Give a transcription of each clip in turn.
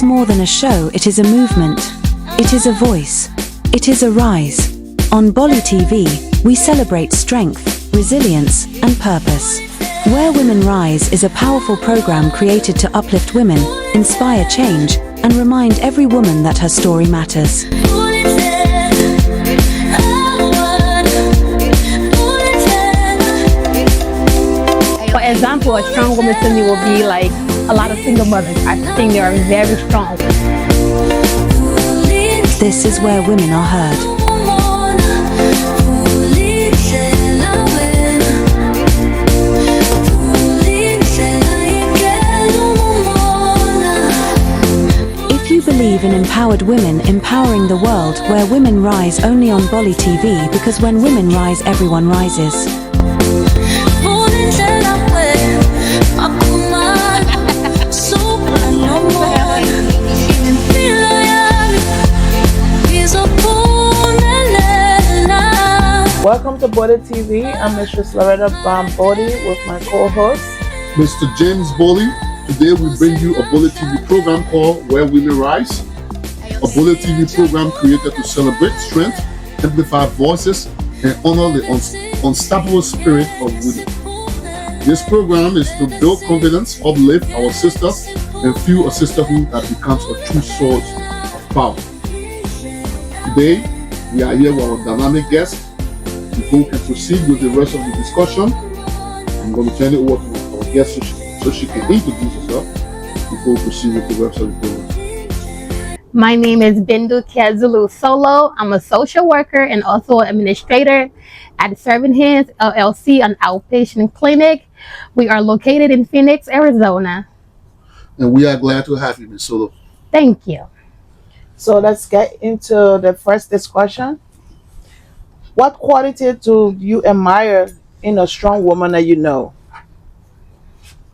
is more than a show, it is a movement. It is a voice. It is a rise. On Bollietv, we celebrate strength, resilience, and purpose. Where Women Rise is a powerful program created to uplift women, inspire change, and remind every woman that her story matters. For example, a strong woman to me will be like a lot of single mothers. I think they are very strong. This is where women are heard. If you believe in empowered women empowering the world, where women rise, only on Bollietv, because when women rise, everyone rises. Welcome to Bollietv. I'm Mistress Loretta Brown-Boddy with my co-host, Mr. James Bolly. Today we bring you a Bollietv program called Where Women Rise, a Bollietv program created to celebrate strength, amplify voices, and honor the unstoppable spirit of women. This program is to build confidence, uplift our sisters, and fuel a sisterhood that becomes a true source of power. Today, we are here with our dynamic guest. Before we can proceed with the rest of the discussion, I'm going to turn it over to our guest so she can introduce herself before we proceed with the rest of the program. My name is Bendu Kiazolu Solo. I'm a social worker and also an administrator at Serving Hands LLC, an outpatient clinic. We are located in Phoenix, Arizona. And we are glad to have you, Ms. Solo. Thank you. so let's get into the first discussion. What quality do you admire in a strong woman that you know?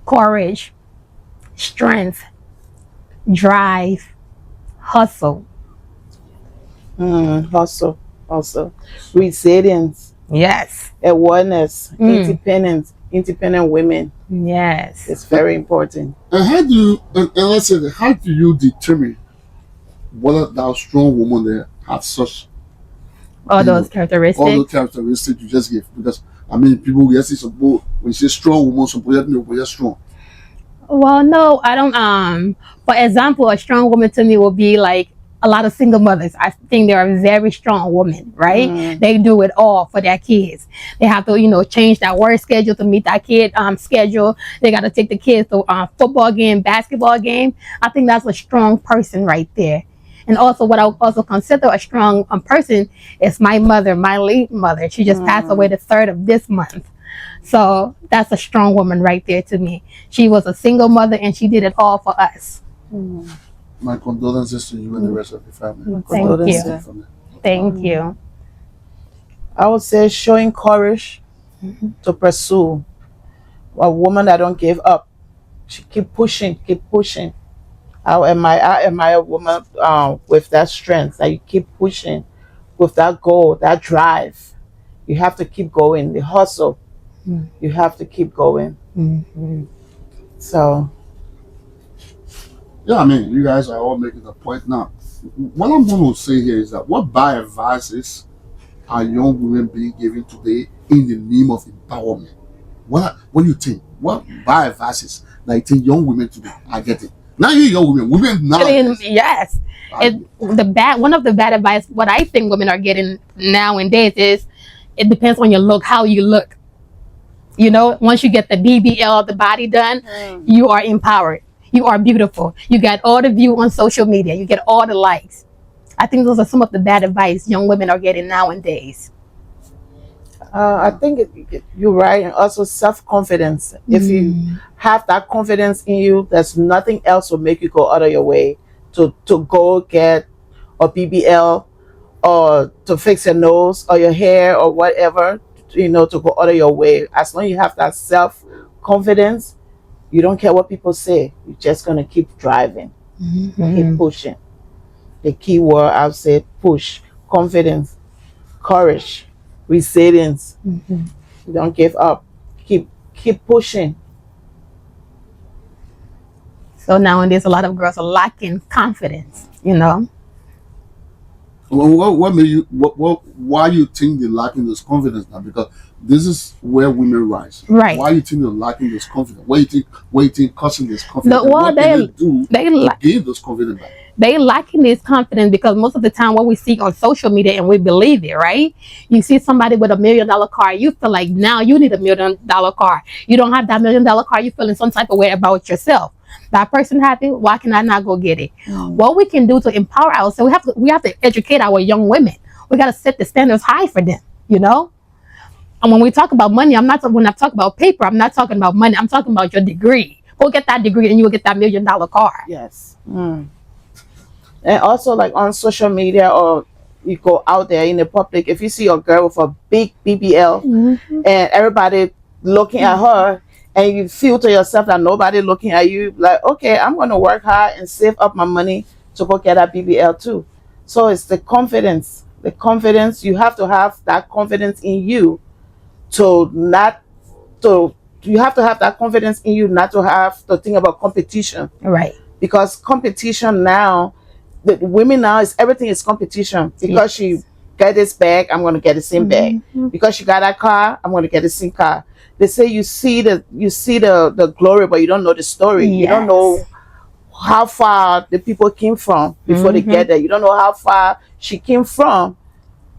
Courage, strength, drive, hustle. Also, resilience, Yes. awareness, independent women. Yes. It's very important. And let's say, how do you determine whether that strong woman there have such All those characteristics. all the characteristics you just gave? Because I mean, people yes, it's when you say strong woman, some people are strong. Well, no, I don't. For example, a strong woman to me will be like a lot of single mothers. I think they are very strong women, right? They do it all for their kids. They have to, change that work schedule to meet that kid schedule. They got to take the kids to football game, basketball game. I think that's a strong person right there. And also, what I would also consider a strong person is my mother, my late mother. She just passed away the 3rd of this month. So that's a strong woman right there to me. She was a single mother and she did it all for us. My condolences to you and the rest of the family. Thank you. Thank you. I would say showing courage to pursue. A woman that don't give up. She keep pushing. I admire a woman with that strength, that you keep pushing with that goal, that drive. You have to keep going. The hustle. You have to keep going. So. Yeah, I mean, you guys are all making a point now. What I'm going to say here is that what bad advices are young women being given today in the name of empowerment? What do you think? What bad advices that you think young women today are getting? Not you young women now. Yes. One of the bad advice, what I think women are getting nowadays is, it depends on your look, how you look. Once you get the BBL, the body done, you are empowered. You are beautiful. You got all the view on social media. You get all the likes. I think those are some of the bad advice young women are getting nowadays. I think you're right. And also self-confidence. If you have that confidence in you, there's nothing else will make you go out of your way to go get a BBL or to fix your nose or your hair or whatever, to go out of your way. As long as you have that self-confidence, you don't care what people say. You're just going to keep driving, keep pushing. The key word I would say, push, confidence, courage, resilience. Don't give up. Keep pushing. So nowadays, a lot of girls are lacking confidence, you know. Well, what made you? Why you think they're lacking this confidence now? Because this is where women rise. Right. Why you think they're lacking this confidence? What you think causing this confidence? Well, what can they do they to gain this confidence back? they lacking this confidence because most of the time what we see on social media and we believe it, right? You see somebody with $1 million car, you feel like now you need $1 million car. You don't have that $1 million car, you feeling some type of way about yourself. That person happy, why can I not go get it? What we can do to empower ourselves, we have to educate our young women. We got to set the standards high for them, you know. And when we talk about money, when I talk about paper, I'm not talking about money. I'm talking about your degree. Go get that degree and you will get that $1 million car. Yes. And also, like on social media, or you go out there in the public, if you see a girl with a big BBL and everybody looking at her, and you feel to yourself that nobody looking at you, like, okay, I'm going to work hard and save up my money to go get that BBL too. So it's the confidence. The confidence, you have to have that confidence in you you have to have that confidence in you not to have to think about competition. Right. Because competition now, the women now, everything is competition. Because she got this bag, I'm going to get the same bag. Because she got that car, I'm going to get the same car. They say you see the glory, but you don't know the story. You don't know how far the people came from before they get there. You don't know how far she came from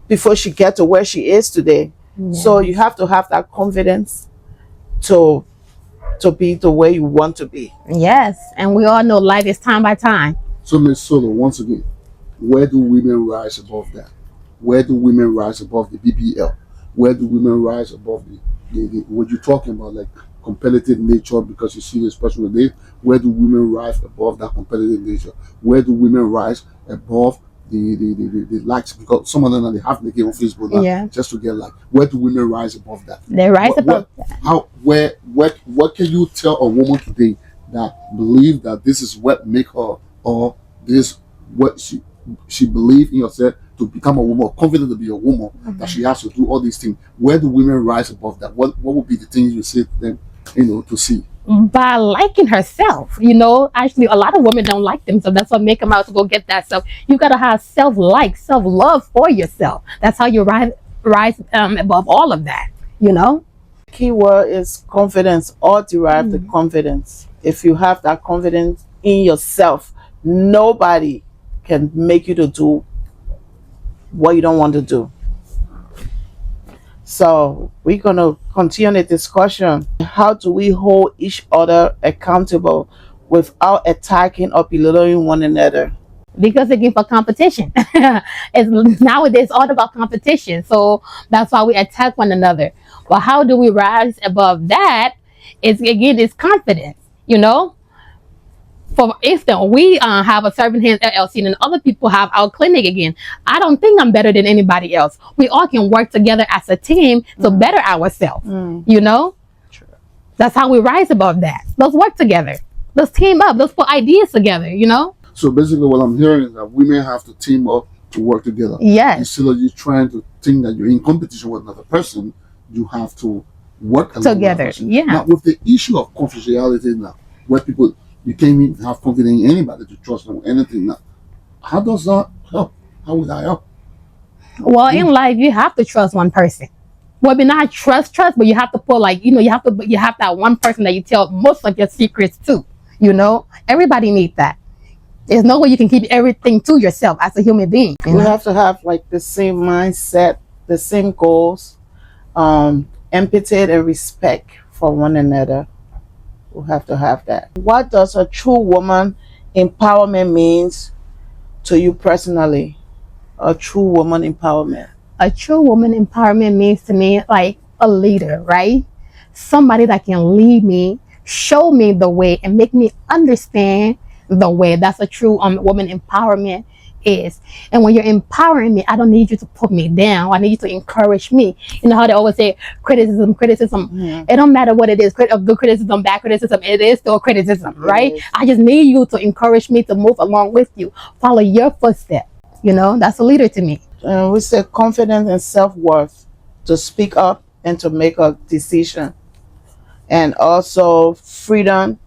before she get to where she is today. So you have to have that confidence to be the way you want to be. Yes, and we all know life is time by time. So, Ms. Solo, once again, where do women rise above that? Where do women rise above the BBL? Where do women rise above the what you're talking about, like competitive nature? Because you see this person today, where do women rise above that competitive nature? Where do women rise above the likes? Because some of them are half naked on Facebook now, just to get like. Where do women rise above that? They rise above that. What can you tell a woman today that believe that this is what make her, or this what she believe in herself to become a woman, confident to be a woman, that she has to do all these things? Where do women rise above that? What would be the things you say to them, to see? By liking herself, actually a lot of women don't like themselves. That's what make them out to go get that self. You got to have self-love for yourself. That's how you rise above all of that. Key word is confidence, or derive the confidence. If you have that confidence in yourself, nobody can make you to do what you don't want to do. So we're going to continue the discussion. How do we hold each other accountable without attacking or belittling one another? Because again, for competition. Nowadays all about competition. So that's why we attack one another. But how do we rise above that? It's confidence, For instance, we have a Serving Hands LLC and other people have our clinic again. I don't think I'm better than anybody else. We all can work together as a team to better ourselves, True. That's how we rise above that. Let's work together. Let's team up. Let's put ideas together, So basically what I'm hearing is that women have to team up to work together. Yes. Instead of you trying to think that you're in competition with another person, you have to work together. Yeah. Now, with the issue of confidentiality now, where people, you can't even have confidence in anybody to trust them with anything now. How does that help? How would that help? Well, in life, you have to trust one person. Well, not trust, but you have to put you have that one person that you tell most of your secrets to. Everybody needs that. There's no way you can keep everything to yourself as a human being. You have to have the same mindset, the same goals, empathy and respect for one another. We have to have that. What does a true woman empowerment means to you personally? A true woman empowerment. A true woman empowerment means to me like a leader, right? Somebody that can lead me, show me the way, and make me understand the way. That's a true woman empowerment is. And when you're empowering me, I don't need you to put me down. I need you to encourage me. You know how they always say criticism. It don't matter what it is, good criticism, bad criticism, it is still criticism, right? I just need you to encourage me to move along with you, follow your footsteps. That's a leader to me. We say confidence and self-worth, to speak up and to make a decision. And also freedom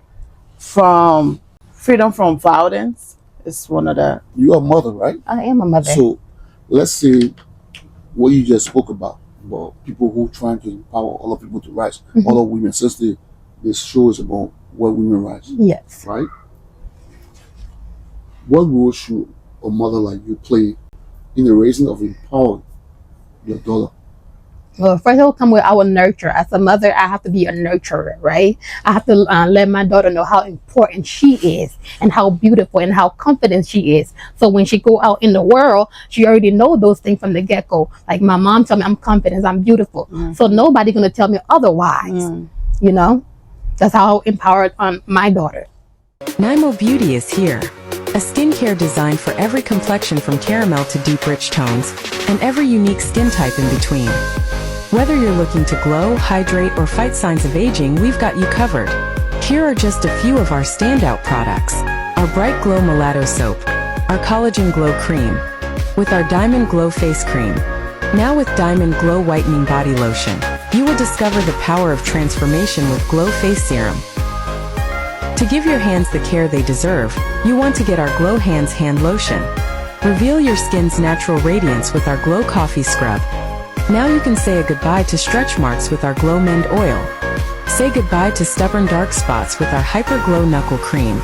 from freedom from violence is one of the. You're a mother, right? I am a mother. So let's say what you just spoke about people who trying to empower other people to rise, other women, since this show is about where women rise. Yes. Right? What role should a mother like you play in the raising of empowering your daughter? Well, first it will come with our nurture. As a mother, I have to be a nurturer, right? I have to let my daughter know how important she is and how beautiful and how confident she is. So when she go out in the world, she already know those things from the get-go. Like my mom told me, I'm confident, I'm beautiful. So nobody going to tell me otherwise, you know? That's how I empowered my daughter. Nymo Beauty is here. A skincare designed for every complexion from caramel to deep rich tones, and every unique skin type in between. Whether you're looking to glow, hydrate, or fight signs of aging, we've got you covered. Here are just a few of our standout products. Our Bright Glow Mulatto Soap, our Collagen Glow Cream, with our Diamond Glow Face Cream. Now with Diamond Glow Whitening Body Lotion, you will discover the power of transformation with Glow Face Serum. To give your hands the care they deserve, you want to get our Glow Hands Hand Lotion. Reveal your skin's natural radiance with our Glow Coffee Scrub. Now you can say a goodbye to stretch marks with our Glow Mend Oil. Say goodbye to stubborn dark spots with our Hyper Glow Knuckle Cream.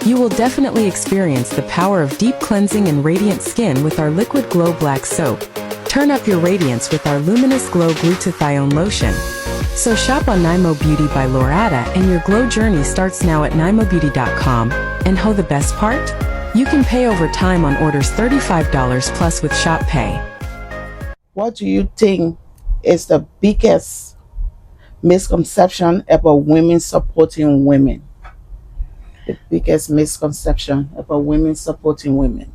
You will definitely experience the power of deep cleansing and radiant skin with our Liquid Glow Black Soap. Turn up your radiance with our Luminous Glow Glutathione Lotion. So shop on Nymo Beauty by Loretta and your glow journey starts now at nymobeauty.com. And the best part? You can pay over time on orders $35 plus with Shop Pay. What do you think is the biggest misconception about women supporting women? The biggest misconception about women supporting women.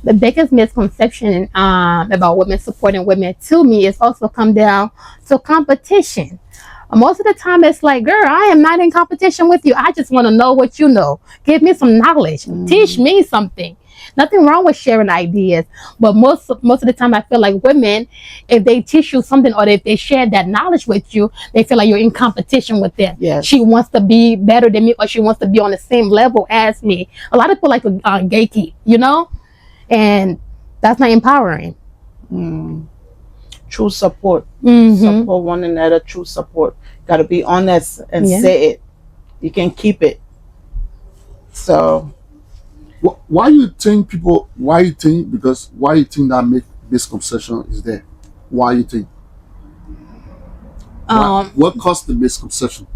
The biggest misconception about women supporting women to me is also come down to competition. Most of the time it's like, girl, I am not in competition with you. I just want to know what you know. Give me some knowledge. Teach me something. Nothing wrong with sharing ideas, but most of the time I feel like women, if they teach you something or if they share that knowledge with you, they feel like you're in competition with them. Yes. She wants to be better than me or she wants to be on the same level as me. A lot of people like to gatekeep, you know, and that's not empowering. True support. Support one another, true support. Got to be honest and say it. You can keep it. So why you think that misconception is there? Why you think? What caused the misconception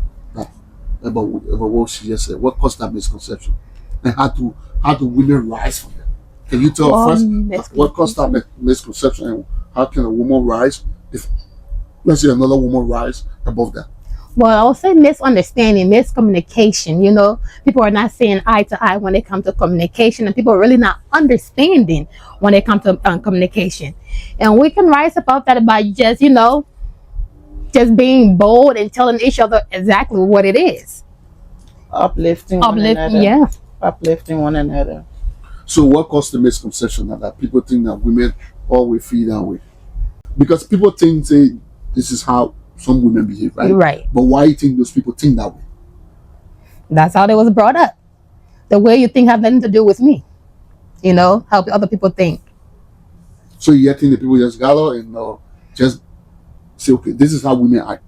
about what she just said? What caused that misconception? And how do women rise from it? Can you tell first what caused that misconception and how can a woman rise if, let's say, another woman rise above that? Well, I would say misunderstanding, miscommunication. You know, people are not saying eye to eye when it comes to communication, and people are really not understanding when it comes to communication. And we can rise above that by just, you know, just being bold and telling each other exactly what it is. Uplifting one another. Yeah. Uplifting one another. So what caused the misconception that people think that women always feel that way? Because people think, say, this is how some women behave, right? Right. But why do you think those people think that way? That's how they was brought up. The way you think has nothing to do with me. You know, how other people think. So you think the people just gather and just say, okay, this is how women act.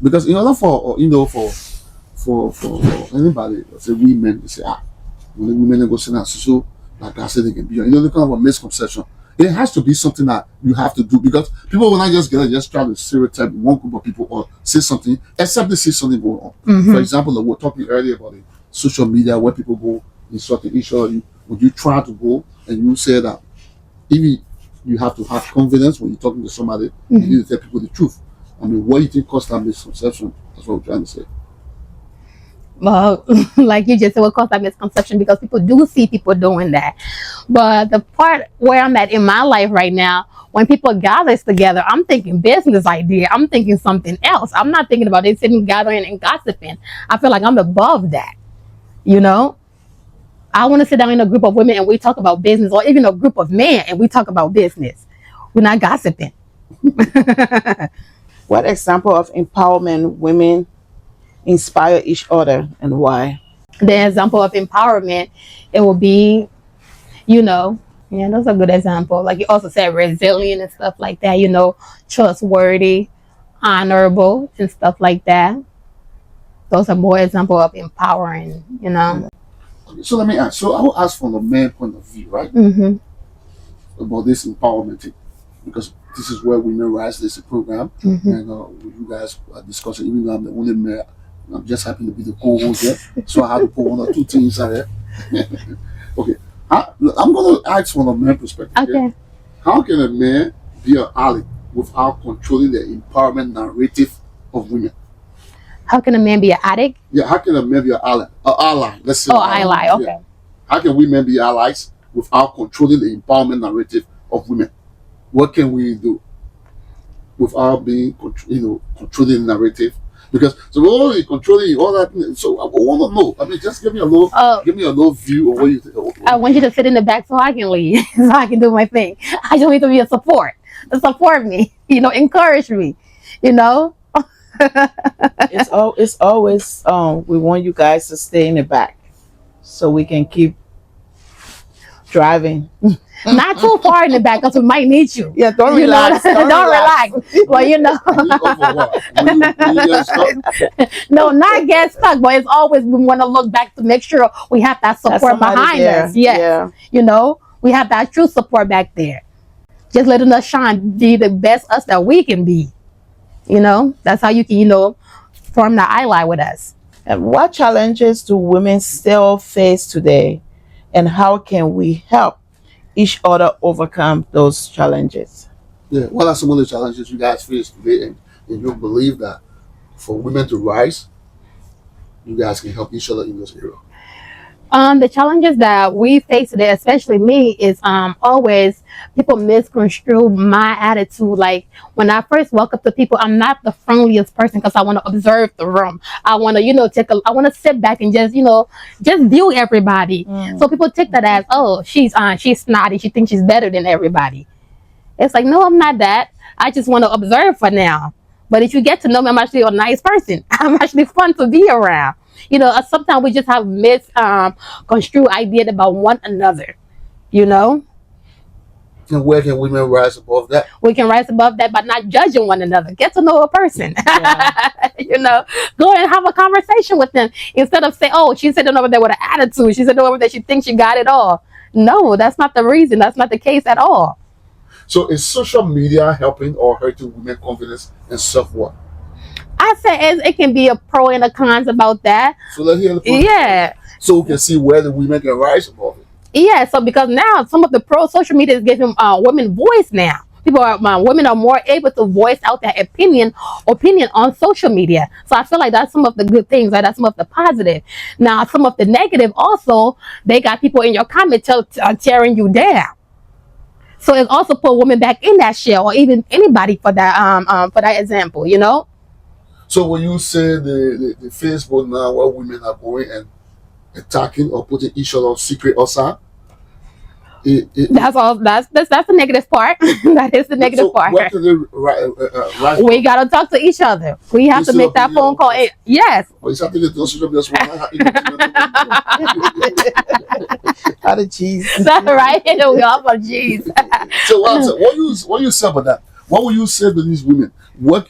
Because in order for anybody, say women, they say, when women go sit down, so like I said, they can be, the kind of a misconception. It has to be something that you have to do because people will not just get it, just try to stereotype one group of people or say something, except they see something going on. For example, we were talking earlier about the social media where people go insulting each other. When you try to go and you say that, even you have to have confidence when you're talking to somebody, you need to tell people the truth. I mean, what do you think caused that misconception? That's what we're trying to say. Well, like you just said, what caused that misconception? Because people do see people doing that. But the part where I'm at in my life right now, when people gather together, I'm thinking business idea. I'm thinking something else. I'm not thinking about it sitting gathering and gossiping. I feel like I'm above that. You know? I want to sit down in a group of women and we talk about business, or even a group of men and we talk about business. We're not gossiping. What example of empowerment women inspire each other and why? The example of empowerment, it will be, you know, yeah, those are good examples. Like you also said, resilient and stuff like that, trustworthy, honorable and stuff like that. Those are more examples of empowering. So let me ask. So I will ask from the man point of view, right? Mm-hmm. About this empowerment thing, because this is where Women Rise. This is a program, Mm-hmm. and you guys are discussing. Even though I'm the only man, I'm just happy to be the co-host there, so I have to put one or two things out there. Okay, I'm going to ask from a man perspective. Okay. How can a man be an ally without controlling the empowerment narrative of women? How can a man be an addict? Yeah, how can a man be an ally? An ally, let's say. Oh, ally. Yeah. Okay. How can women be allies without controlling the empowerment narrative of women? What can we do without being, controlling the narrative? Because so we're only controlling all that. So I want to know. I mean, just give me a little view of what you think. I want you to sit in the back so I can lead, so I can do my thing. I just need to be a support. To support me, encourage me, It's always we want you guys to stay in the back so we can keep driving. Not too far in the back because we might need you. Yeah, don't relax. Don't relax. Well, Will you get stuck? No, not get stuck, but it's always we want to look back to make sure we have that support behind us. Yes. Yeah. We have that true support back there. Just letting us shine, be the best us that we can be. That's how you can, form the ally with us. And what challenges do women still face today, and how can we help each other overcome those challenges? Yeah. What are some of the challenges you guys face today, and you believe that for women to rise, you guys can help each other in this area? The challenges that we face today, especially me, is always people misconstrue my attitude. Like when I first walk up to people, I'm not the friendliest person because I want to observe the room. I want to, I want to sit back and just view everybody. So people take that as, oh, she's snotty. She thinks she's better than everybody. It's like, no, I'm not that. I just want to observe for now. But if you get to know me, I'm actually a nice person. I'm actually fun to be around. Sometimes we just have misconstrued ideas about one another. And where can women rise above that? We can rise above that by not judging one another. Get to know a person. Yeah. Go and have a conversation with them instead of saying, "Oh, she's sitting over there with an attitude. She's sitting over there. She thinks she got it all." No, that's not the reason. That's not the case at all. So is social media helping or hurting women's confidence and self-worth? I say it can be a pro and a cons about that. So let's hear the pro. Yeah. So we can see where the women can rise above it. Yeah. So because now some of the pro social media is giving women voice now. Women are more able to voice out their opinion on social media. So I feel like that's some of the good things, right? That's some of the positive. Now, some of the negative also, they got people in your comments tearing you down. So it also put women back in that shell, or even anybody for that example, So when you say the Facebook now, where women are going and attacking or putting each other on secret outside, that's the negative part. That is the negative part. Where can they rise? We gotta talk to each other. We have to make that phone call. Yes. Well, it's something Out of cheese. That's right. We all for cheese. So what you say about that? What will you say to these women?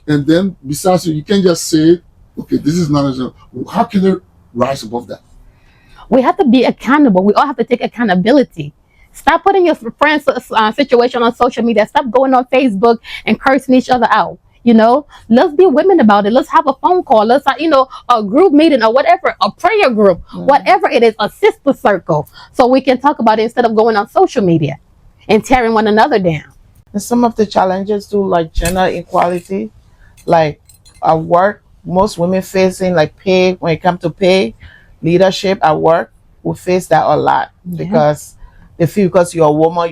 And then besides you can't just say, okay, this is not a, how can they rise above that? We have to be accountable. We all have to take accountability. Stop putting your friend's situation on social media. Stop going on Facebook and cursing each other out. Let's be women about it. Let's have a phone call. Let's have, a group meeting or whatever, a prayer group, whatever it is, a sister circle, so we can talk about it instead of going on social media and tearing one another down. And some of the challenges too, like gender equality, like at work, most women facing like pay, when it comes to pay, leadership at work, we face that a lot because they feel because you're a woman,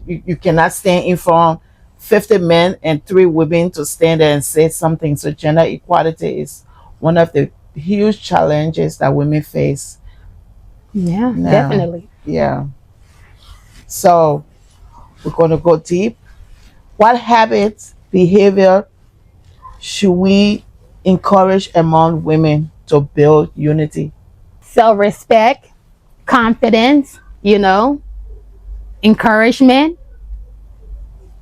you cannot stand in front 50 men and 3 women to stand there and say something. So gender equality is one of the huge challenges that women face. Yeah, definitely. Yeah. So we're going to go deep. What habits, behavior should we encourage among women to build unity? self-respect, confidence, encouragement.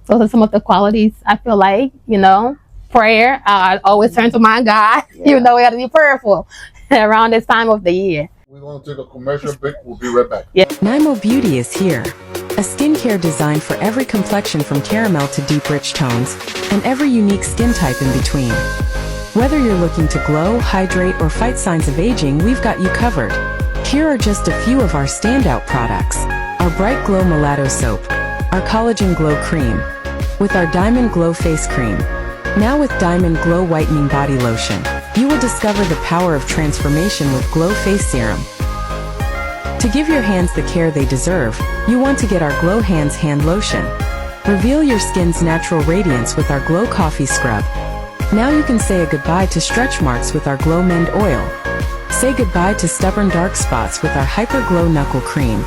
Those are some of the qualities I feel like, prayer. I always turn to my God. Yeah. We got to be prayerful around this time of the year. We're going to take a commercial break. We'll be right back. Yeah. Nymo Beauty is here. A skincare designed for every complexion from caramel to deep rich tones, and every unique skin type in between. Whether you're looking to glow, hydrate, or fight signs of aging, we've got you covered. Here are just a few of our standout products. Our Bright Glow Mulatto Soap, our Collagen Glow Cream, with our Diamond Glow Face Cream. Now with Diamond Glow Whitening Body Lotion, you will discover the power of transformation with Glow Face Serum. To give your hands the care they deserve, you want to get our Glow Hands Hand Lotion. Reveal your skin's natural radiance with our Glow Coffee Scrub. Now you can say a goodbye to stretch marks with our Glow Mend Oil. Say goodbye to stubborn dark spots with our Hyper Glow Knuckle Cream.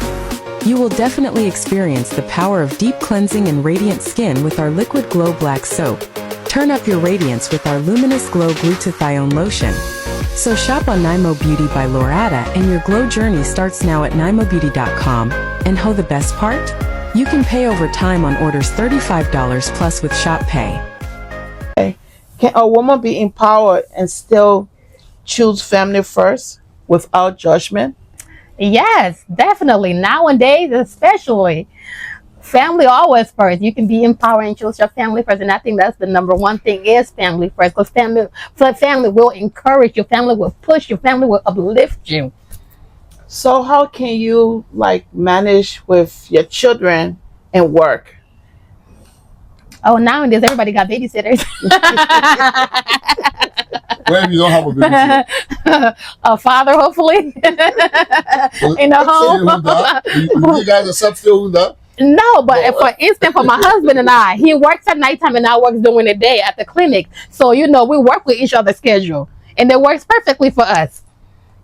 You will definitely experience the power of deep cleansing and radiant skin with our Liquid Glow Black Soap. Turn up your radiance with our Luminous Glow Glutathione Lotion. So shop on Nymo Beauty by Loretta, and your glow journey starts now at nymobeauty.com. And the best part? You can pay over time on orders $35 plus with Shop Pay. Can a woman be empowered and still choose family first without judgment? Yes, definitely. Nowadays, especially, family always first. You can be empowered and choose your family first, and I think that's the number one thing is family first, because family will encourage you, family will push you, family will uplift you. So how can you manage with your children and work? Oh, nowadays everybody got babysitters. When you don't have a babysitter? A father, hopefully, in the home. You guys are still doing that? No, but for instance, for my husband and I, he works at nighttime and I work during the day at the clinic. So, we work with each other's schedule. And it works perfectly for us.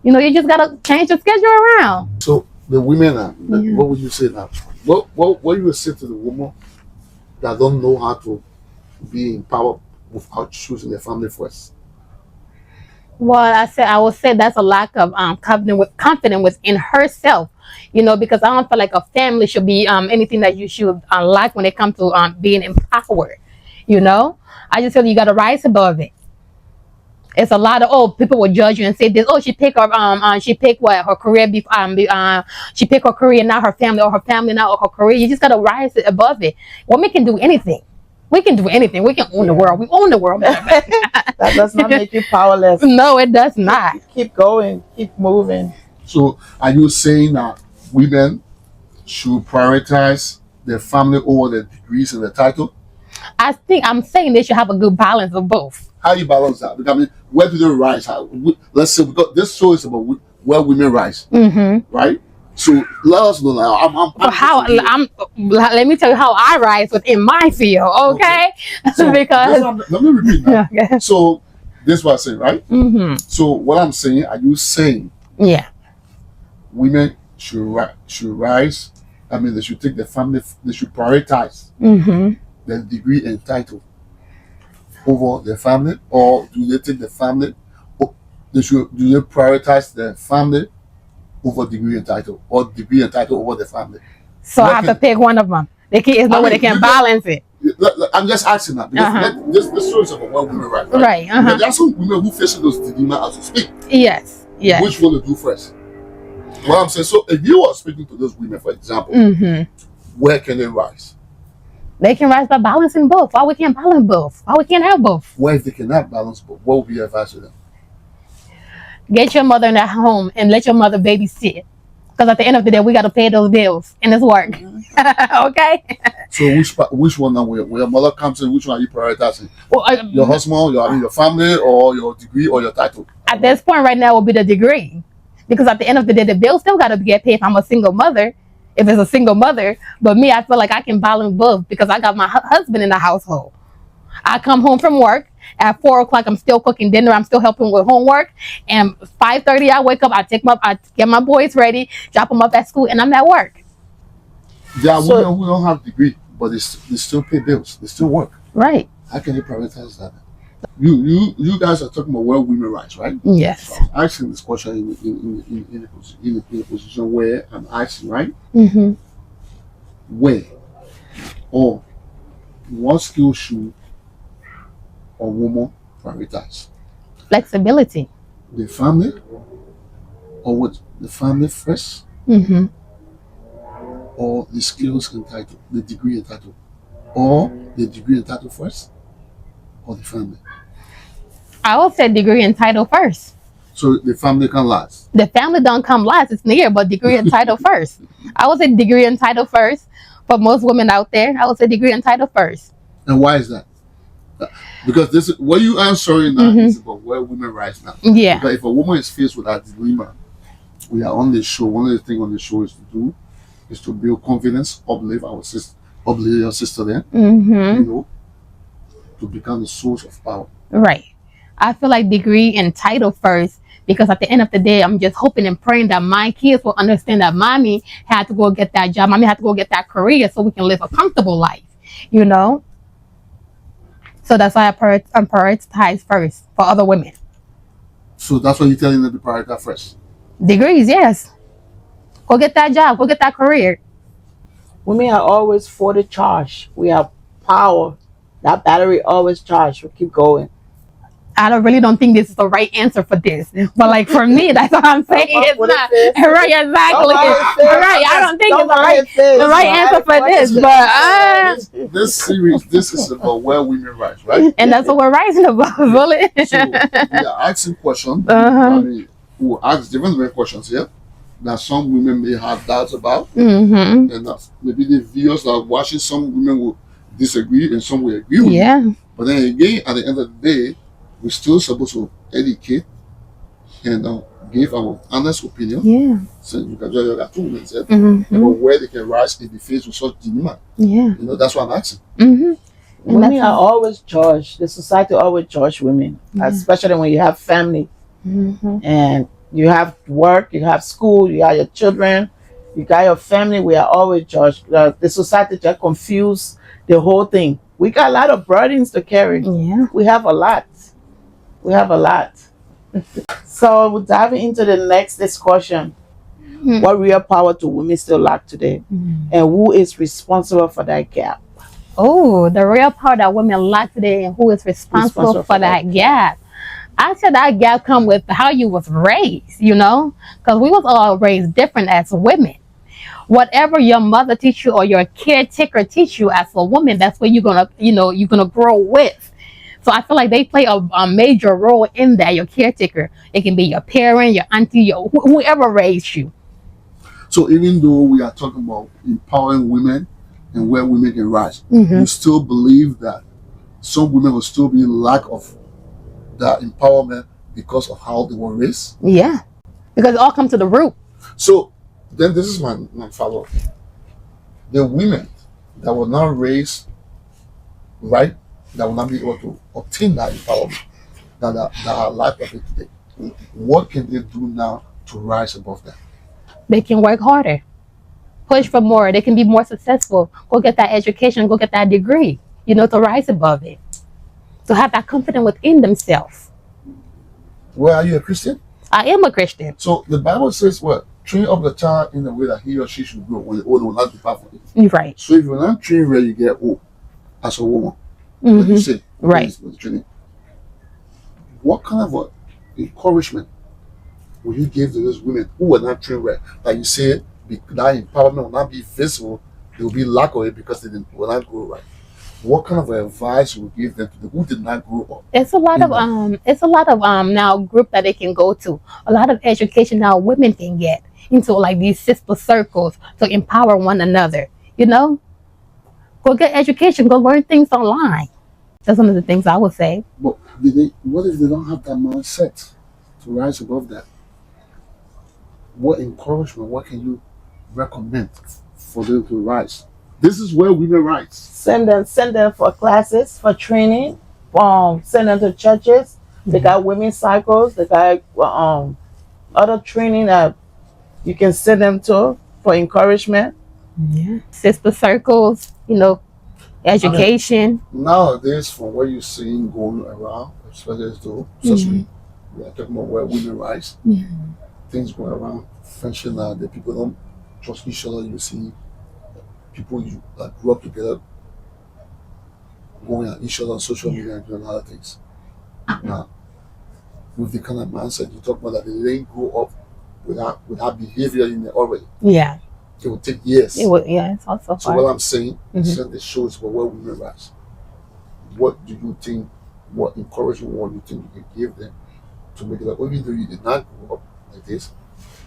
You just got to change the schedule around. So, the women, what would you say now? What you would say to the woman that don't know how to be empowered without choosing their family first? Well, I would say that's a lack of confidence within herself, because I don't feel like a family should be anything that you should like when it comes to being empowered. I just feel you got to rise above it. It's a lot of people will judge you and say this. Oh, she picked her career she picked her career, not her family, or her family, not her career. You just got to rise above it. Women can do anything. We can do anything. We can own the world. We own the world. That does not make you powerless. No, it does not. Keep going. Keep moving. So, are you saying that women should prioritize their family over their degrees and their title? I'm saying they should have a good balance of both. How do you balance that? Because, I mean, where do they rise? Let's say this show is about where women rise, right? So let us know now. Let me tell you how I rise within my field, okay? So because let me repeat that. Okay. So this is what I'm saying, right? So what I'm saying, are you saying? Yeah. Women should rise. I mean, they should take the family. They should prioritize their degree and title over their family, or do they take the family? Or do they prioritize their family over degree and title, or degree and title over the family? So I have to pick one of them. There's no way they can balance it. I'm just asking that because this show is about where women rise, right? Right. There are some women who face those dilemmas as we speak. Yes. Yes. Which will they do first? What I'm saying. So if you are speaking to those women, for example, where can they rise? They can rise by balancing both. Why we can't balance both? Why we can't have both? Well, if they cannot balance both, what would be your advice to them? Get your mother in that home and let your mother babysit. Because at the end of the day, we got to pay those bills and it's work. Okay? So which one now? Where your mother comes in, which one are you prioritizing? Well, your husband, your family, or your degree, or your title? At this point right now will be the degree. Because at the end of the day, the bills still got to get paid if I'm a single mother. If it's a single mother. But me, I feel like I can balance both because I got my husband in the household. I come home from work. At 4 o'clock, I'm still cooking dinner. I'm still helping with homework. And 5:30, I wake up. I get my boys ready, drop them up at school, and I'm at work. There are women who don't have degree, but they still pay bills. They still work. Right. How can you prioritize that? You guys are talking about where women rights, right? Yes. So I'm asking this question in a position where I'm asking, right? Mm-hmm. Where or what skill should a woman prioritize? Flexibility. The family or what? The family first Mm-hmm. or the skills and title, the degree and title, or the degree and title first or the family? I would say degree and title first. So the family can last. The family don't come last, it's near, but degree and title first. I would say degree and title first. For most women out there, I would say degree and title first. And why is that? Because this is what you answering now is about where women rise now. Yeah. Because if a woman is faced with that dilemma, we are on the show. One of the things on the show is to build confidence, uplift our sister, uplift your sister there, Mm-hmm. you know, to become the source of power. Right. I feel like degree and title first, because at the end of the day, I'm just hoping and praying that my kids will understand that mommy had to go get that job, mommy had to go get that career so we can live a comfortable life, you know? So that's why I prioritize first for other women. So that's why you're telling them to prioritize first. Degrees, yes. Go get that job, go get that career. Women are always fully charged. We have power. That battery always charged. We keep going. I really don't think this is the right answer for this. But like for me, that's what I'm saying. It's What it not is. right, exactly. Right. I don't think it's the right answer for this. But This series, this is about where women rise, right? and that's what we're rising about, Bullet. So we are asking questions. Uh-huh. I mean, we'll ask different questions here that some women may have doubts about, Mm-hmm. and that maybe the viewers that are watching, some women will disagree and some will agree with you. Yeah. But then again, at the end of the day, we're still supposed to educate and give our honest opinion. Yeah. So you can just got 2 minutes about Mm-hmm. where they can rise in the face of such dilemma. Yeah. You know, that's what I'm asking. Mm-hmm. Women are always judged. The society always judge women, especially when you have family Mm-hmm. and you have work, you have school, you have your children, you got your family. We are always judged. The society just confuse the whole thing. We got a lot of burdens to carry. Yeah. We have a lot. We have a lot. So we're diving into the next discussion. What real power do women still lack today? And who is responsible for that gap? Oh, the real power that women lack today and who is responsible for that gap. I said that gap come with how you was raised, you know, because we was all raised different as women. Whatever your mother teach you or your caretaker teach you as a woman, that's what you're gonna grow with. So I feel like they play a major role in that. Your caretaker, it can be your parent, your auntie, whoever raised you. So even though we are talking about empowering women and where women can rise, Mm-hmm. you still believe that some women will still be in lack of that empowerment because of how they were raised? Yeah, because it all comes to the root. So then this is my follow-up. The women that were not raised right, that will not be able to obtain that empowerment, that are alive of it today, what can they do now to rise above that? They can work harder, push for more. They can be more successful. Go get that education, go get that degree, to rise above it. To have that confidence within themselves. Well, are you a Christian? I am a Christian. So the Bible says what? Train up the child in the way that he or she should grow. When the old will not depart from it. You're right. So if you're not trained where you get old as a woman, Mm-hmm. you say, right. What kind of encouragement will you give to those women who are not trained well? Like you say, that empowerment will not be visible. There will be lack of it because they will not grow right. What kind of advice you give them to the who did not grow up? It's a lot of now group that they can go to. A lot of education now women can get into, like these sister circles to empower one another. Go get education. Go learn things online. That's one of the things I would say. But what if they don't have that mindset to rise above that? What encouragement? What can you recommend for them to rise? This is where women rise. Send them for classes, for training. Send them to churches. They got women's cycles. They got other training that you can send them to for encouragement. Yeah. Sister circles, education. Nowadays, from what you're seeing going around, especially especially we are talking about where women rise, things going around, friendship nowadays, people don't trust each other. You see people that grew up together going at each other on social media and doing other things. Now, with the kind of mindset you talk about that they didn't grow up without behavior in there already. Yeah. It will take years. It's also So hard. what I'm saying, send the shows for where women rise. What do you think? What encouragement what you think you can give them to make it like, even though you did not grow up like this,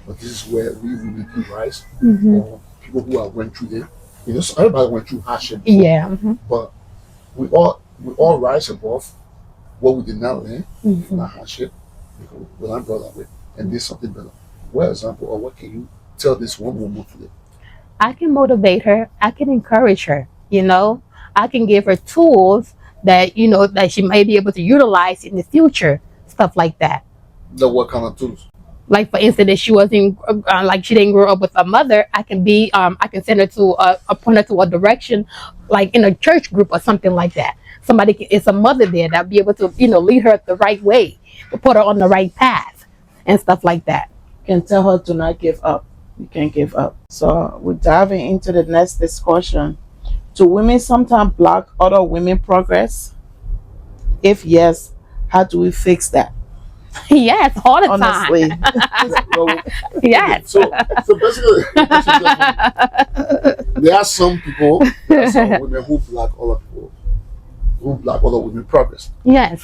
but this is where we women can rise, or people who have went through it. You know, so everybody went through hardship. Yeah. But we all rise above what we did not learn from that hardship because we learned brought with and did something better. For example, or what can you tell this one woman today? I can motivate her. I can encourage her. You know, I can give her tools that that she may be able to utilize in the future. Stuff like that. What kind of tools? Like, for instance, if she wasn't like she didn't grow up with a mother, I can send her to a point her to a direction, like in a church group or something like that. It's a mother there that'll be able to lead her the right way, to put her on the right path and stuff like that. You can tell her to not give up. You can't give up. So we're diving into the next discussion. Do women sometimes block other women progress? If yes, how do we fix that? Yes, all the Honestly. time. Yes. So basically, there are some women who block other people, who block other women progress. Yes.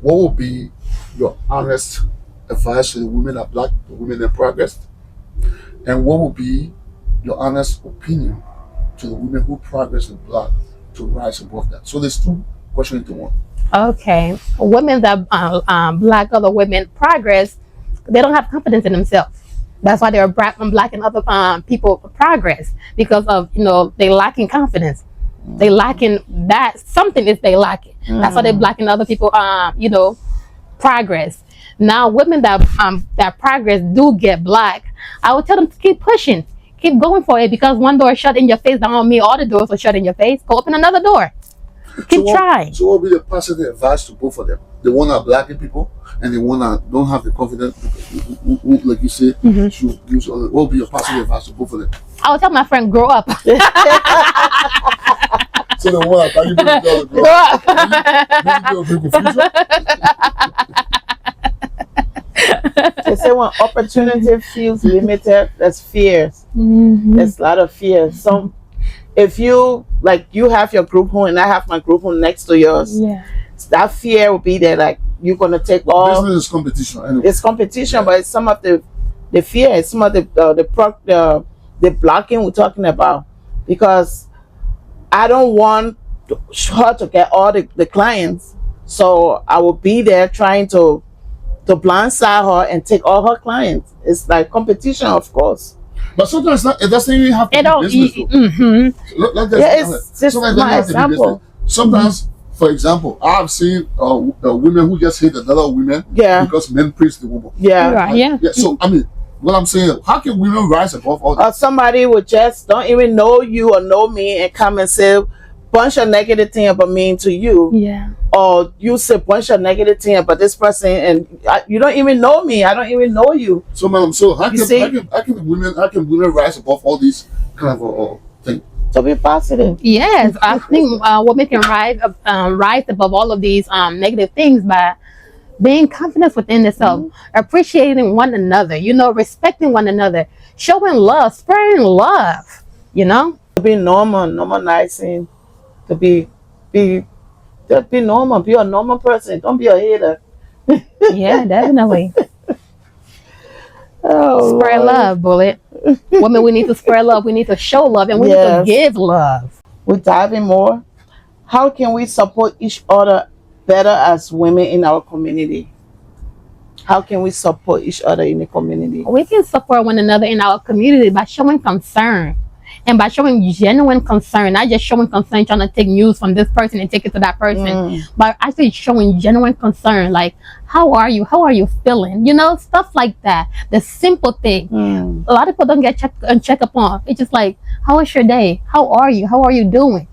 What would be your honest advice to the women that block the women in progress? And what would be your honest opinion to the women who progress and block to rise above that? So there's two questions into one. Okay. Women that block other women progress, they don't have confidence in themselves. That's why they're blocking other people progress, because of they lacking confidence. They lacking that something is they lacking. That's why they're blocking other people progress. Now women that progress do get blocked, I would tell them to keep pushing, keep going for it, because one door shut in your face don't mean all the doors are shut in your face. Go open another door. Keep trying. So what would be the positive advice to both of them? The one that blocking people and the one that don't have the confidence, who, like you said, should use other. What would be your positive advice to both of them? I would tell my friend, grow up. So the one that blocking people Grow up. They say when opportunity feels limited, there's fears. There's a lot of fears. If you have your group home and I have my group home next to yours, that fear will be there. Like, you're gonna take all. Business is competition. Anyway. It's competition, but it's some of the fear. It's some of the blocking we're talking about, because I don't want her to get all the clients, so I will be there trying to blindside her and take all her clients. It's like competition, of course. But sometimes it doesn't even have to be business. It's just my example. Sometimes, for example, I've seen women who just hate another women because men praise the woman. So I mean, what I'm saying, how can women rise above all that? Or somebody would just don't even know you or know me and come and say a bunch of negative thing about me to you. Or you say a bunch of negative thing about this person and you don't even know me. I don't even know you. So, madam, how can women rise above all these kind of things? To be positive. Yes, I think women can rise above all of these negative things by being confident within themselves, appreciating one another, respecting one another, showing love, spreading love, To be normalizing, to be normal, be a normal person. Don't be a hater. Yeah, definitely. Spread love, Bullet. Women, we need to spread love. We need to show love, and we need to give love. We're diving more. How can we support each other better as women in our community? How can we support each other in the community? We can support one another in our community by showing concern. And by showing genuine concern, not just showing concern, trying to take news from this person and take it to that person, but actually showing genuine concern, like, how are you? How are you feeling? Stuff like that. The simple thing. A lot of people don't get checked upon. It's just like, how was your day? How are you? How are you doing?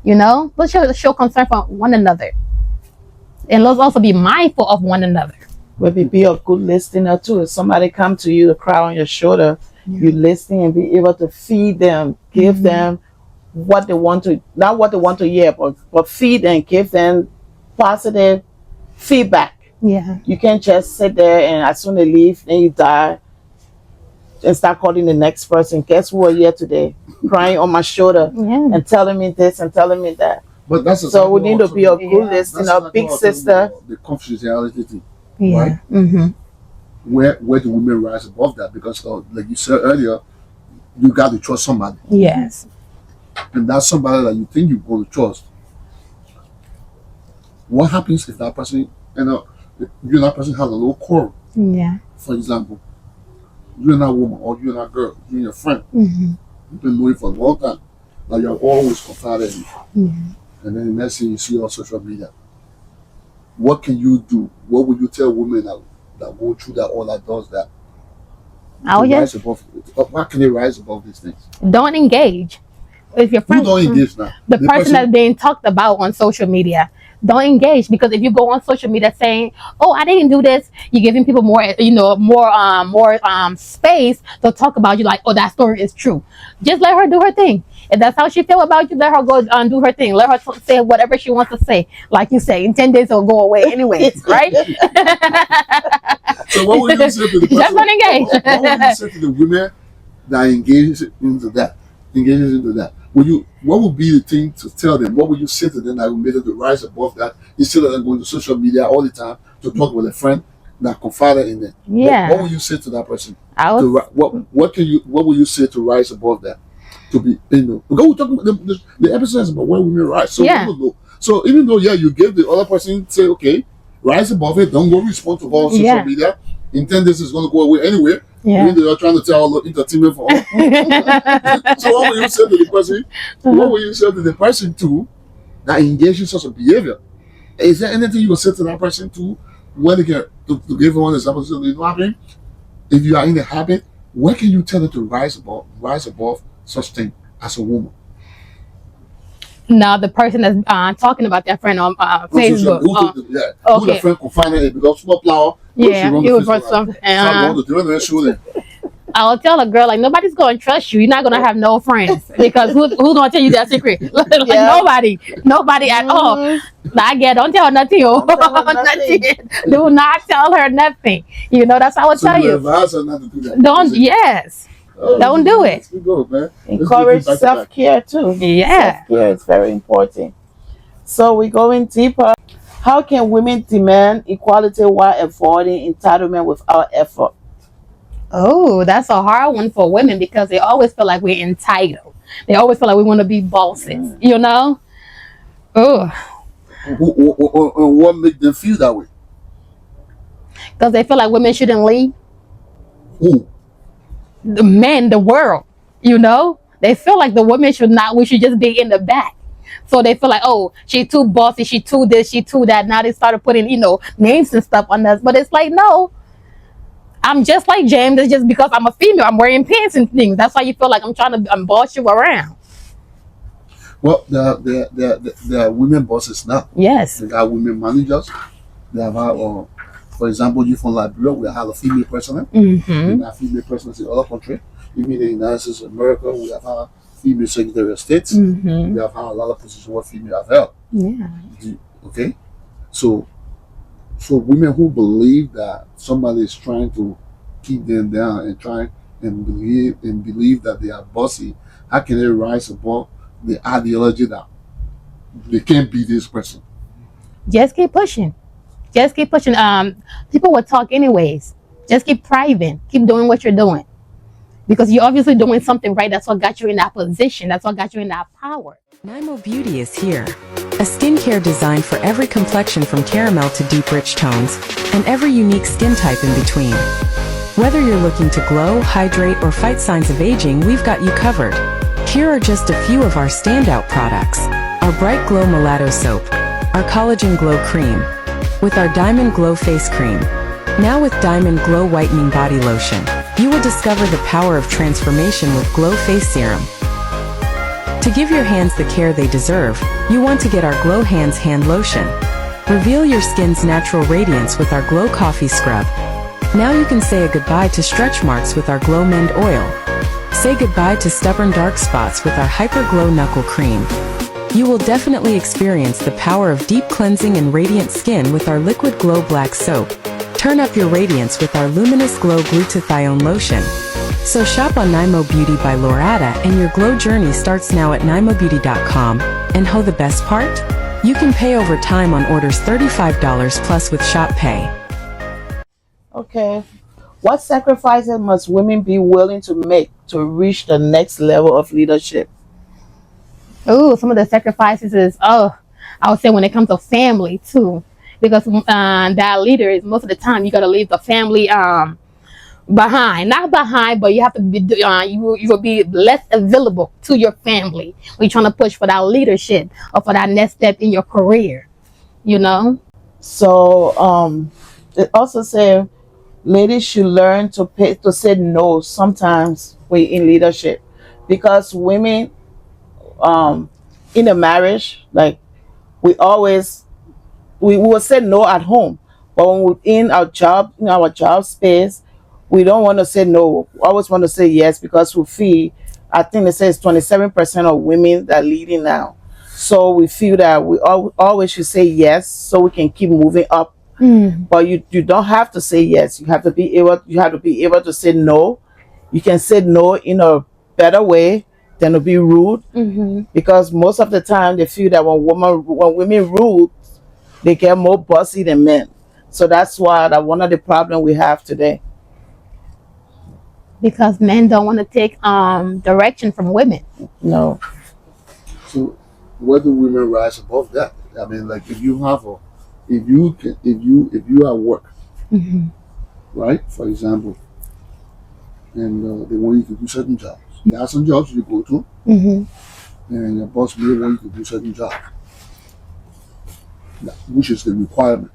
You know, let's show concern for one another, and let's also be mindful of one another. Maybe be a good listener too. If somebody come to you to cry on your shoulder, you listen and be able to feed them, give them what they want to, not what they want to hear, but feed and give them positive feedback. Yeah. You can't just sit there and as soon as they leave, then you die and start calling the next person. Guess who are here today? Crying on my shoulder and telling me this and telling me that. But that's so we need to be a good listener, a big sister. The confidentiality thing. Yeah. Right? Mm-hmm. Where do women rise above that? Because like you said earlier, you got to trust somebody. Yes. And that's somebody that you think you're going to trust. What happens if that person, you and that person have a little quarrel? Yeah. For example, you and that woman or you and that girl, you and your friend, you've been knowing for a long time. Like you're always confided in. And then the next thing you see on social media. What can you do? What would you tell women that go through that or that does that? Rise above, how can they rise above these things? Don't engage. If your friend, don't engage now. The person that's being talked about on social media, don't engage, because if you go on social media saying, "Oh, I didn't do this," you're giving people more space to talk about you. Like, "Oh, that story is true." Just let her do her thing. If that's how she feel about you, let her go do her thing. Let her say whatever she wants to say. Like you say, in 10 days it'll go away anyways, right? So what would you say to the person? Just don't engage. What would you say to the women that engages into that? What would be the thing to tell them? What would you say to them that would make them to rise above that instead of them going to social media all the time to talk with a friend that confided in them? Yeah. What would you say to that person? What would you say to rise above that? To be, because we're talking the episode is about where women rise. So so even though you give the other person, say, okay, rise above it, don't go respond to all social media. In 10 days it's going to go away anyway. Even though you're trying to tell all the entertainment for all. So what will you say to the person? What will you say to the person too that engages in such a behavior? Is there anything you will say to that person too when they get to give one example? So you know what I mean? If you are in the habit, where can you tell them to rise above such thing as a woman? Now the person that's talking about that friend on Facebook. Who the friend could find it because small flower. He was for something. I'll tell a girl, like, nobody's going to trust you. You're not going to have no friends because who's going to tell you that secret? Nobody at all. Like, don't tell her nothing. Nothing. Do not tell her nothing. You know, that's how I would tell you. Advise her not to do that. Don't do it. Go, man. Encourage self-care too. Yeah. Self-care is very important. So we're going deeper. How can women demand equality while avoiding entitlement without effort? Oh, that's a hard one for women because they always feel like we're entitled. They always feel like we want to be bosses, you know? Oh. What makes them feel that way? Because they feel like women shouldn't lead. Who? The men, the world, you know? They feel like we should just be in the back. So they feel like, oh, she too bossy, she too this, she too that. Now they started putting, names and stuff on us. But it's like, no. I'm just like James. It's just because I'm a female. I'm wearing pants and things. That's why you feel like I'm boss you around. Well, there are women bosses now. Yes. They got women managers. They have, for example, you from Liberia, we have a female president. We have female presidents in other countries. Even in the United States of America, we have a female secretary of state. We have a lot of positions where female have held. Yeah. Okay? So women who believe that somebody is trying to keep them down and believe that they are bossy, how can they rise above the ideology that they can't be this person? Just keep pushing. People will talk anyways. Just keep thriving. Keep doing what you're doing. Because you're obviously doing something right. That's what got you in that position. That's what got you in that power. Nymo Beauty is here. A skincare designed for every complexion from caramel to deep rich tones, and every unique skin type in between. Whether you're looking to glow, hydrate, or fight signs of aging, we've got you covered. Here are just a few of our standout products. Our Bright Glow Mulatto Soap, our Collagen Glow Cream, with our Diamond Glow Face Cream. Now with Diamond Glow Whitening Body Lotion, you will discover the power of transformation with Glow Face Serum. To give your hands the care they deserve, you want to get our Glow Hands Hand Lotion. Reveal your skin's natural radiance with our Glow Coffee Scrub. Now you can say a goodbye to stretch marks with our Glow Mend Oil. Say goodbye to stubborn dark spots with our Hyper Glow Knuckle Cream. You will definitely experience the power of deep cleansing and radiant skin with our Liquid Glow Black Soap. Turn up your radiance with our Luminous Glow Glutathione Lotion. So shop on Nymo Beauty by Loretta and your glow journey starts now at nymobeauty.com. And the best part? You can pay over time on orders $35 plus with Shop Pay. Okay. What sacrifices must women be willing to make to reach the next level of leadership? Oh, some of the sacrifices is, I would say when it comes to family too, because that leader is most of the time you got to leave the family behind, not behind, but you have to be you will be less available to your family when you're trying to push for that leadership or for that next step in your career. You know. So it also says ladies should learn to say no sometimes when in leadership, because women in a marriage, like we will say no at home, but when we're in our job space, we don't want to say no. We always want to say yes, because we feel, I think they say it's 27% of women that are leading now, so we feel that we always should say yes so we can keep moving up. But you don't have to say yes. You have to be able to say no. You can say no in a better way than to be rude, because most of the time they feel that when women rude, they get more bossy than men. So that's why one of the problems we have today. Because men don't want to take direction from women. No. So where do women rise above that? I mean, like if you are at work, right? For example, and they want you to do certain jobs. There are some jobs you go to, and your boss may want you to do certain jobs, which is the requirement.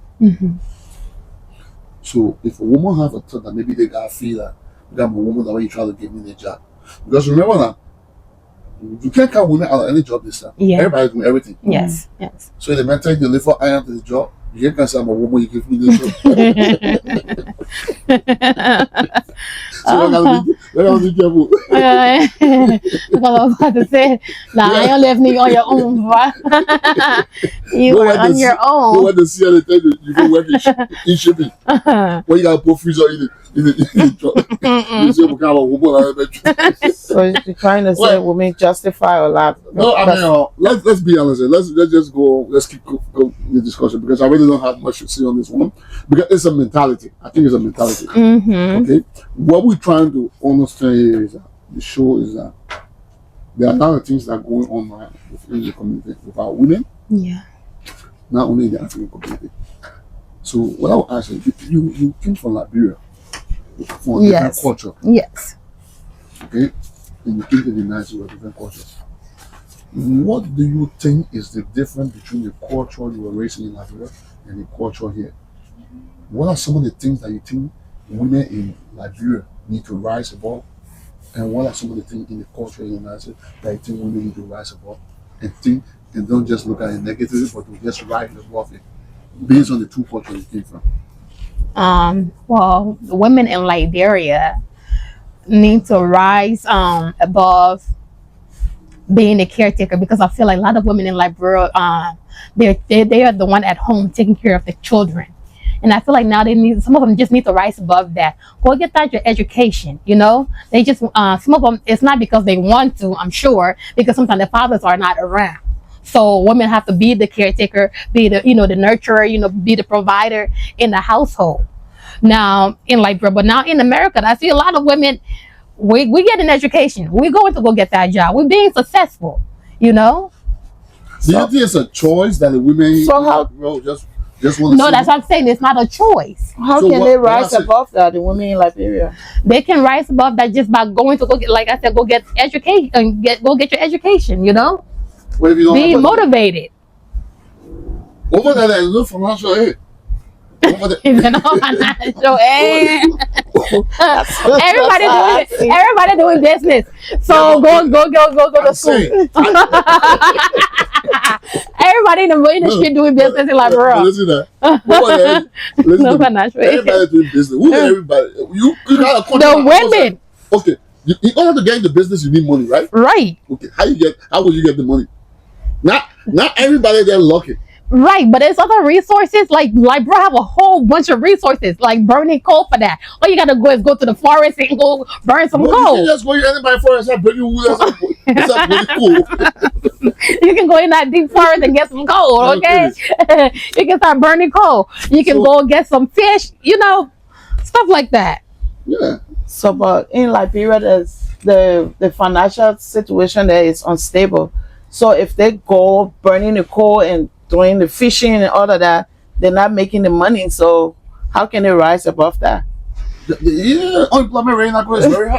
So if a woman have a thought that maybe they got feel that I'm a woman that when you try to give me the job, because remember that you can't count women out of any job this time. Yeah. Everybody's doing everything. Yes. So the man take the lift for iron to the job. You can't say I'm a woman, you give me this job. So I gotta be careful. Because I was about to say, I don't leave me on your own, right? You are on your own. You want to see how they tell you can work in shipping. When you gotta put freezer in the truck. You say, what kind of woman? So you're trying to say women justify a lot. No, I mean, let's be honest. Let's just go. Let's keep go the discussion, because I really don't have much to say on this one, because it's a mentality. I think it's a mentality. Okay, what we're trying to understand here is that the show is that there are a lot of things that are going on right within the community with our women. Yeah. Not only in the African community. So what I would ask you came from Liberia, from a different culture. Yes. Okay, and you came to the United States with a different culture. What do you think is the difference between the culture you were raised in Liberia and the culture here? What are some of the things that you think women in Liberia need to rise above? And what are some of the things in the culture in the United States that you think women need to rise above? And don't just look at it negatively, but to just rise above it based on the two cultures you came from. Well, women in Liberia need to rise above being a caretaker, because I feel like a lot of women in Liberia, they are the one at home taking care of the children. And I feel like now some of them just need to rise above that. Go get that your education, you know? They just, some of them, it's not because they want to, I'm sure, because sometimes their fathers are not around. So women have to be the caretaker, be the, the nurturer, be the provider in the household. Now, in Liberia, but now in America, I see a lot of women, we get an education. We're going to go get that job. We're being successful, Do you think it's a choice that the women just want to No, that's what I'm saying. It's not a choice. How can they rise above that, the women in Liberia? They can rise above that just by going to go get, like I said, go get education, go get your education, Well, if you don't Be motivated. Over there, there's no financial aid. Over there. He's an financial aid. Everybody doing business. So go to I'm school. saying, Everybody in the industry doing business in like, bro. listen to that. Listen No to me. financial aid. Everybody doing business. Who's everybody? You got a The women. Okay. In order to get into business, you need money, right? Right. Okay. How will you get the money? Not everybody there lucky. Right, but there's other resources like bro have a whole bunch of resources like burning coal for that. All you gotta go is go to the forest and go burn some You coal. can just go to anybody forest and bring you that's really cool. You can go in that deep forest and get some coal, okay? You can start burning coal. You can go get some fish, stuff like that. Yeah. So, but in Liberia, the financial situation there is unstable. So if they go burning the coal and doing the fishing and all of that, they're not making the money. So how can they rise above that? Yeah, unemployment rate is very high.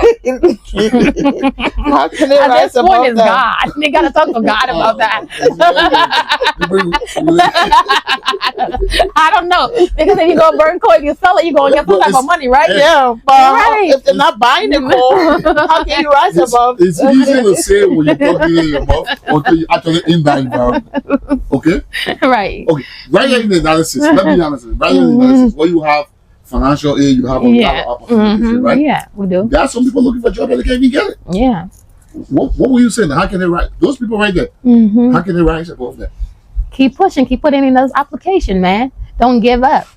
How can they At rise this point, above it's that? God. They gotta talk to God about that. I don't know, because if you go burn coal, you sell it, you gonna get some type of money, right? Yeah, but Right. if they're not buying the coal, how can you rise above? It's easy to say when you plug it in your mouth until you actually in that environment. Okay? Right. Okay. Right here in the analysis, let me be honest. Right here in the analysis, where you have financial aid, you have a lot of opportunities, right? Yeah, we do. There are some people looking for a job and they can't even get it. Yeah. What were you saying? How can they rise? Those people right there, how can they rise above that? Keep pushing, keep putting in those applications, man. Don't give up.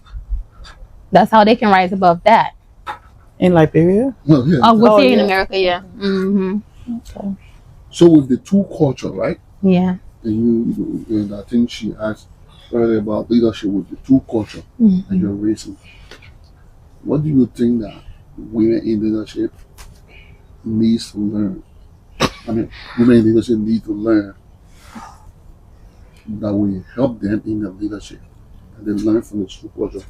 That's how they can rise above that. In Liberia? Well, yeah. Oh, we're Oh, here in yeah. America, yeah. Okay. So with the two culture, right? Yeah. And I think she asked earlier about leadership with the two culture that you're raising. What do you think that women in leadership needs to learn? I mean, women in leadership need to learn that we help them in their leadership and they learn from the two culture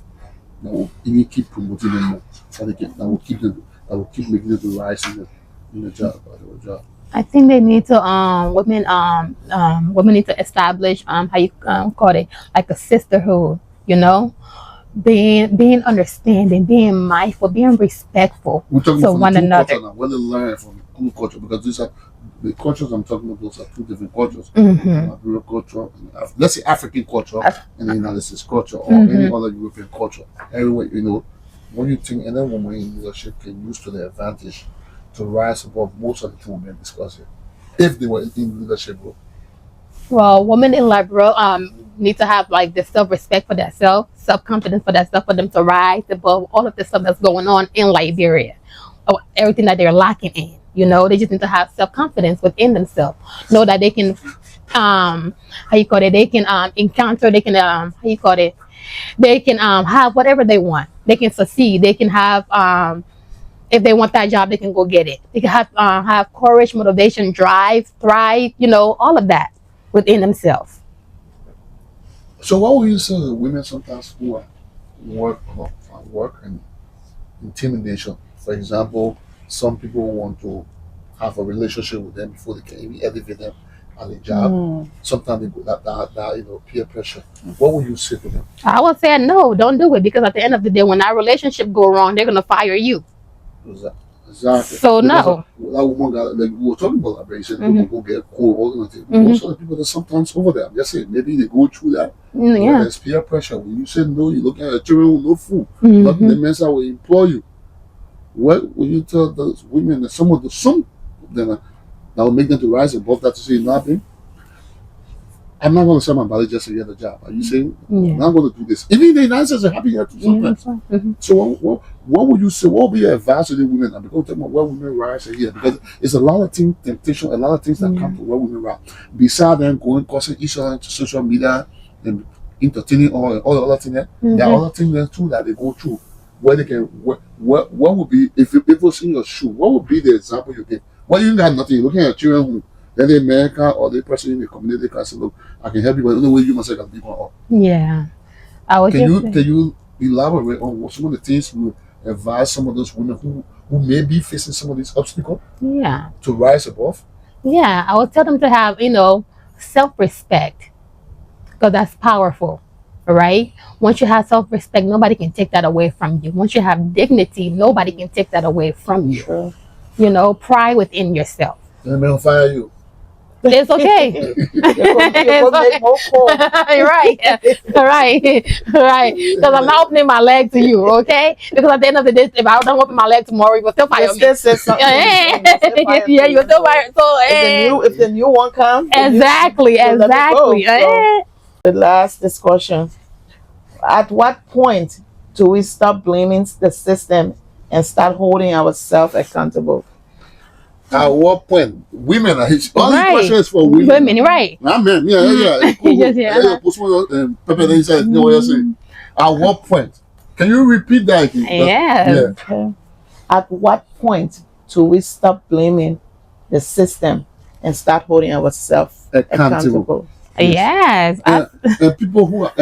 that will even keep promoting them more, that will keep making them to rise in the job. I think they need to women need to establish how you call it, like a sisterhood, being understanding, being mindful, being respectful We're talking to about one the two another. culture now. What they learn from two culture, because these are the cultures I'm talking about. Those are two different cultures. European culture, and let's say African culture, and the United States culture, or any other European culture. Everywhere, what do you think? And then women in leadership can use to their advantage to rise above most of the things we've been discussing, if they were in leadership role. Well, women in Liberia need to have like the self-respect for themselves, self-confidence for themselves, for them to rise above all of the stuff that's going on in Liberia, or everything that they're lacking in. They just need to have self-confidence within themselves. Know that they can, they can encounter, they can, they can have whatever they want. They can succeed. They can have, if they want that job, they can go get it. They can have courage, motivation, drive, thrive, all of that within themselves. So what would you say to women sometimes who are work and intimidation? For example, some people want to have a relationship with them before they can even elevate them at a job. Sometimes they go that peer pressure. What would you say to them? I would say no, don't do it, because at the end of the day, when that relationship go wrong, they're gonna fire you. Exactly. So Because no. that woman got, like we were talking about liberation, people go get cold, all those things. Most of the people that sometimes over there, I'm just saying, maybe they go through that. Yeah. There's peer pressure. When you say no, you look at your children with no food. Nothing the men will employ you. What will you tell those women that some of them that will make them to rise above that to say nothing? I'm not going to sell my body just to get a job. Are you saying I'm not going to do this? Even the United States are happy here too sometimes. So what would you say? What would be your advice to the women? I'm going to talk about where women rise here, because it's a lot of things, temptation, a lot of things that come to where women rise. Besides them going causing each other into social media and entertaining all the other things, there are other things there too that they go through. Where they can, what would be, if you was in your shoe, what would be the example you give? Well, you got nothing. You're looking at children who, then the America or the person in the community can say, look, I can help you, but the only way you must have be going up. Yeah. Can you elaborate on some of the things you advise some of those women who may be facing some of these obstacles to rise above? Yeah, I would tell them to have, self-respect, because that's powerful. right? Once you have self-respect, nobody can take that away from you. Once you have dignity, nobody can take that away from you. True. You know, pride within yourself. Let me fire you. It's okay. You could make more calls. Right, right. Because I'm not opening my leg to you, okay? Because at the end of the day, if I don't open my leg tomorrow, you will still fire me. Still say something. Yeah, you will still fire. So, If the new one comes, exactly. So, the last discussion. At what point do we stop blaming the system and start holding ourselves accountable? At what point? Women are his. All Right. the question is for women. Women, right? Nah, man, yeah. At what point? Can you repeat that again? Yeah. Okay. At what point do we stop blaming the system and start holding ourselves accountable? Yes. And people who are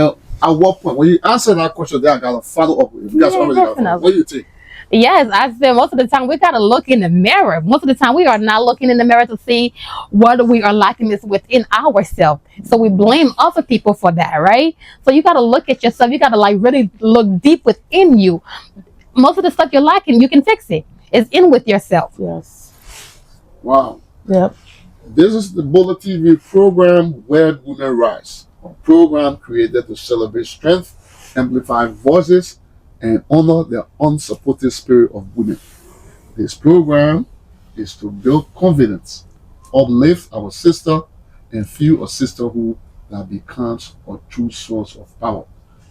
at what point? When you answer that question, then I gotta follow up with it. That's already definitely. what do you think? Yes, I said most of the time we gotta look in the mirror. Most of the time we are not looking in the mirror to see what we are lacking is within ourselves. So we blame other people for that, right? So you gotta look at yourself. You gotta like really look deep within you. Most of the stuff you're lacking, you can fix it. It's in with yourself. Yes. Wow. Yep. This is the Bollietv program where women rise. A program created to celebrate strength, amplify voices, and honor the unsupported spirit of women. This program is to build confidence, uplift our sister, and fuel a sisterhood that becomes a true source of power.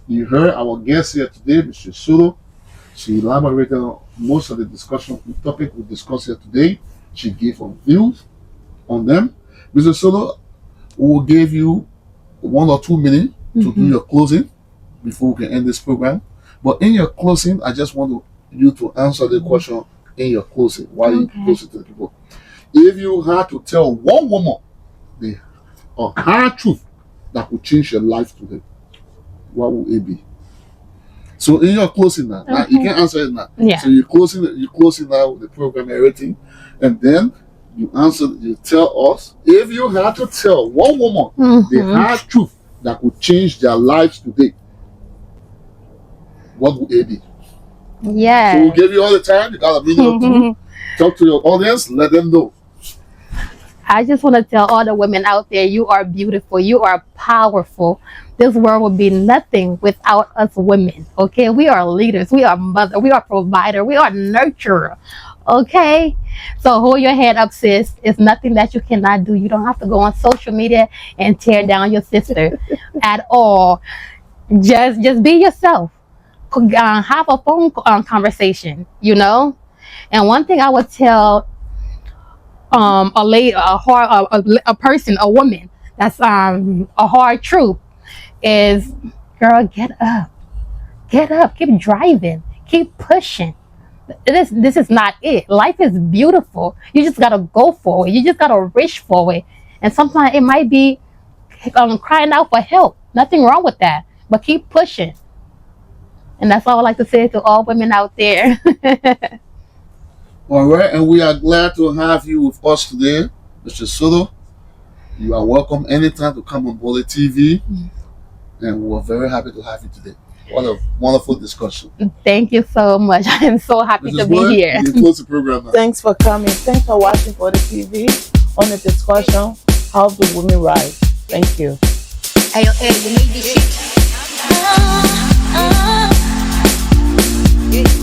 You heard our guest here today, Mr. Solo. She elaborated on most of the discussion topic we discussed here today. She gave her views on them. Mr. Solo, we will give you 1 or 2 minutes to do your closing before we can end this program. But in your closing, I just want you to answer the question in your closing while you close it to the people. If you had to tell one woman a hard truth that would change your life today, what would it be? So in your closing now, you can answer it now. Yeah. So you're closing now with the program and everything, and then you tell us if you had to tell one woman the hard truth that would change their lives today, what would it be? Yeah. So we'll give you all the time. You got a minute or two. Talk to your audience. Let them know. I just want to tell all the women out there, you are beautiful. You are powerful. This world would be nothing without us women. Okay, we are leaders. We are mother. We are provider. We are nurturer. Okay, so hold your head up, sis. It's nothing that you cannot do. You don't have to go on social media and tear down your sister at all. Just be yourself. Have a phone conversation. You know. And one thing I would tell a lady, a person, a woman that's a hard truth is, girl, get up, keep driving, keep pushing. This is not it. Life is beautiful. You just gotta go for it. You just gotta reach for it. And sometimes it might be crying out for help. Nothing wrong with that, but keep pushing. And that's all I like to say to all women out there. All right, and we are glad to have you with us today, Mr. Solo. You are welcome anytime to come on Bollietv, and we're very happy to have you today. What a wonderful discussion. Thank you so much. I'm so happy to be here. You close the program now. Thanks for coming. Thanks for watching for the TV on the discussion, How Do Women Rise? Thank you. Hey, you need this shit.